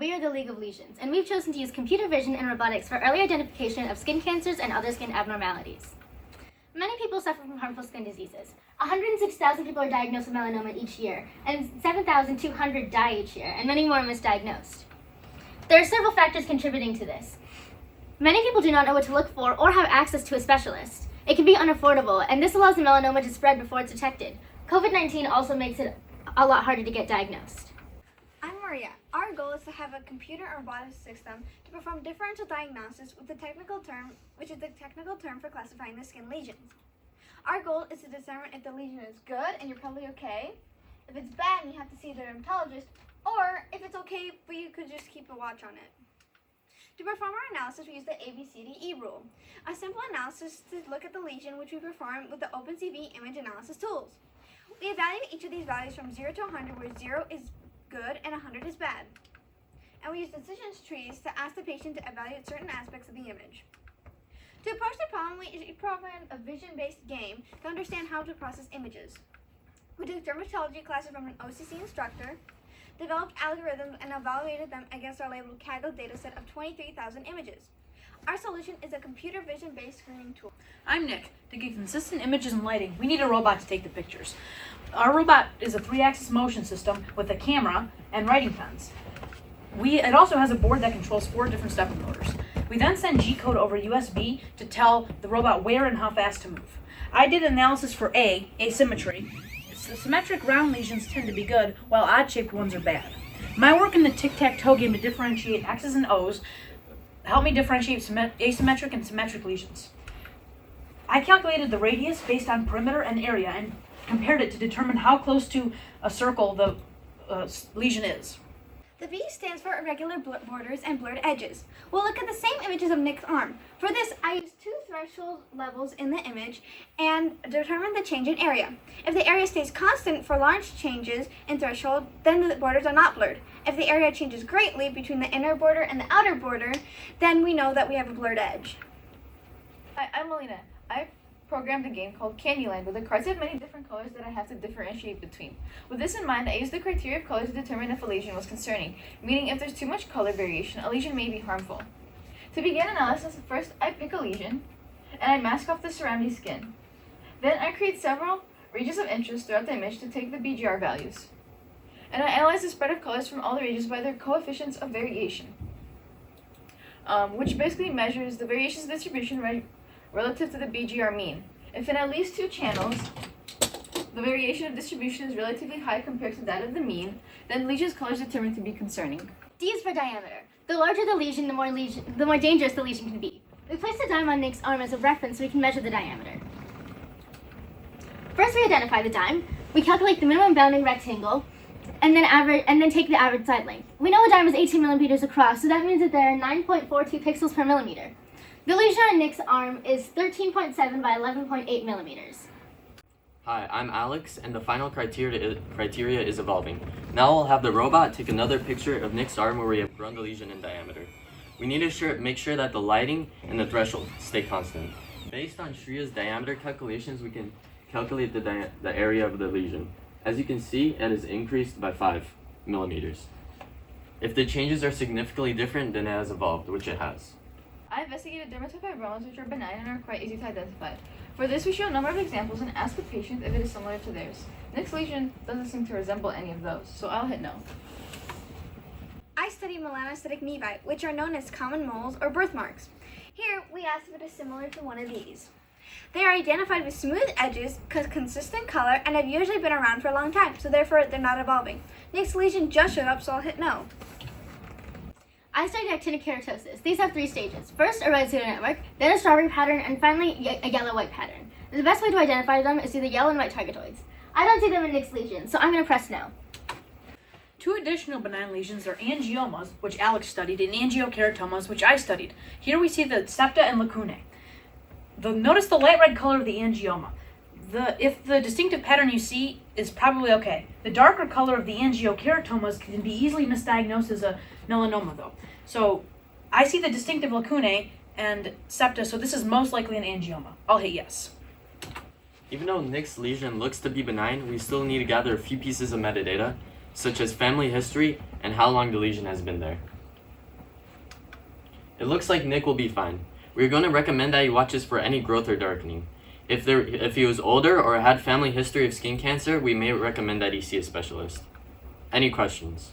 we are the League of Lesions, and we've chosen to use computer vision and robotics for early identification of skin cancers and other skin abnormalities. Many people suffer from harmful skin diseases. 106,000 people are diagnosed with melanoma each year, and 7,200 die each year, and many more are misdiagnosed. There are several factors contributing to this. Many people do not know what to look for or have access to a specialist. It can be unaffordable, and this allows the melanoma to spread before it's detected. COVID-19 also makes it a lot harder to get diagnosed. I'm Maria. Our goal is to have a computer or robotic system to perform differential diagnosis with the technical term, which is the technical term for classifying the skin lesions. Our goal is to determine if the lesion is good and you're probably okay, if it's bad and you have to see a dermatologist, or if it's okay but you could just keep a watch on it. To perform our analysis, we use the ABCDE rule, a simple analysis to look at the lesion which we perform with the OpenCV image analysis tools. We evaluate each of these values from 0 to 100, where 0 is good and 100 is bad. And we use decision trees to ask the patient to evaluate certain aspects of the image. To approach the problem, we programmed a vision-based game to understand how to process images. We took dermatology classes from an OCC instructor, developed algorithms, and evaluated them against our labeled Kaggle dataset of 23,000 images. Our solution is a computer vision-based screening tool. I'm Nick. To get consistent images and lighting, we need a robot to take the pictures. Our robot is a 3-axis motion system with a camera and writing pens. It also has a board that controls 4 different stepper motors. We then send G-code over USB to tell the robot where and how fast to move. I did analysis for asymmetry. The symmetric round lesions tend to be good, while odd-shaped ones are bad. My work in the tic-tac-toe game to differentiate X's and O's helped me differentiate asymmetric and symmetric lesions. I calculated the radius based on perimeter and area and compared it to determine how close to a circle the lesion is. The V stands for irregular borders and blurred edges. We'll look at the same images of Nick's arm. For this, I used 2 threshold levels in the image and determine the change in area. If the area stays constant for large changes in threshold, then the borders are not blurred. If the area changes greatly between the inner border and the outer border, then we know that we have a blurred edge. Hi, I'm Melina. I programmed a game called Candyland with the cards have many different colors that I have to differentiate between. With this in mind, I used the criteria of color to determine if a lesion was concerning, meaning if there's too much color variation, a lesion may be harmful. To begin analysis, first I pick a lesion, and I mask off the surrounding skin. Then I create several regions of interest throughout the image to take the BGR values. And I analyze the spread of colors from all the regions by their coefficients of variation, which basically measures the variations distribution relative to the BGR mean. If in at least 2 channels, the variation of distribution is relatively high compared to that of the mean, then lesion's color is determined to be concerning. D is for diameter. The larger the lesion, the more dangerous the lesion can be. We placed a dime on Nick's arm as a reference so we can measure the diameter. First, we identify the dime. We calculate the minimum bounding rectangle, and then take the average side length. We know a dime is 18 millimeters across, so that means that there are 9.42 pixels per millimeter. The lesion on Nick's arm is 13.7 by 11.8 millimeters. Hi, I'm Alex, and the final criteria is evolving. Now I'll have the robot take another picture of Nick's arm where we have grown the lesion in diameter. We need to make sure that the lighting and the threshold stay constant. Based on Shreya's diameter calculations, we can calculate the area of the lesion. As you can see, it is increased by 5 millimeters. If the changes are significantly different, then it has evolved, which it has. I investigated dermatofibromas, which are benign and are quite easy to identify. For this, we show a number of examples and ask the patient if it is similar to theirs. Nick's lesion doesn't seem to resemble any of those, so I'll hit no. I study melanocytic nevi, which are known as common moles or birthmarks. Here, we ask if it is similar to one of these. They are identified with smooth edges, consistent color, and have usually been around for a long time, so therefore they're not evolving. Nick's lesion just showed up, so I'll hit no. I studied actinic keratosis. These have 3 stages. First, a red pseudonetwork, then a strawberry pattern, and finally, a yellow-white pattern. The best way to identify them is through the yellow and white targetoids. I don't see them in Nick's lesion, so I'm going to press no. 2 additional benign lesions are angiomas, which Alex studied, and angiokeratomas, which I studied. Here we see the septa and lacunae. Notice the light red color of the angioma. If the distinctive pattern you see is probably okay. The darker color of the angiokeratomas can be easily misdiagnosed as a melanoma, though. So I see the distinctive lacunae and septa, so this is most likely an angioma. I'll hit yes. Even though Nick's lesion looks to be benign, we still need to gather a few pieces of metadata, such as family history and how long the lesion has been there. It looks like Nick will be fine. We're going to recommend that he watches for any growth or darkening. If he was older or had family history of skin cancer, we may recommend that he see a specialist. Any questions?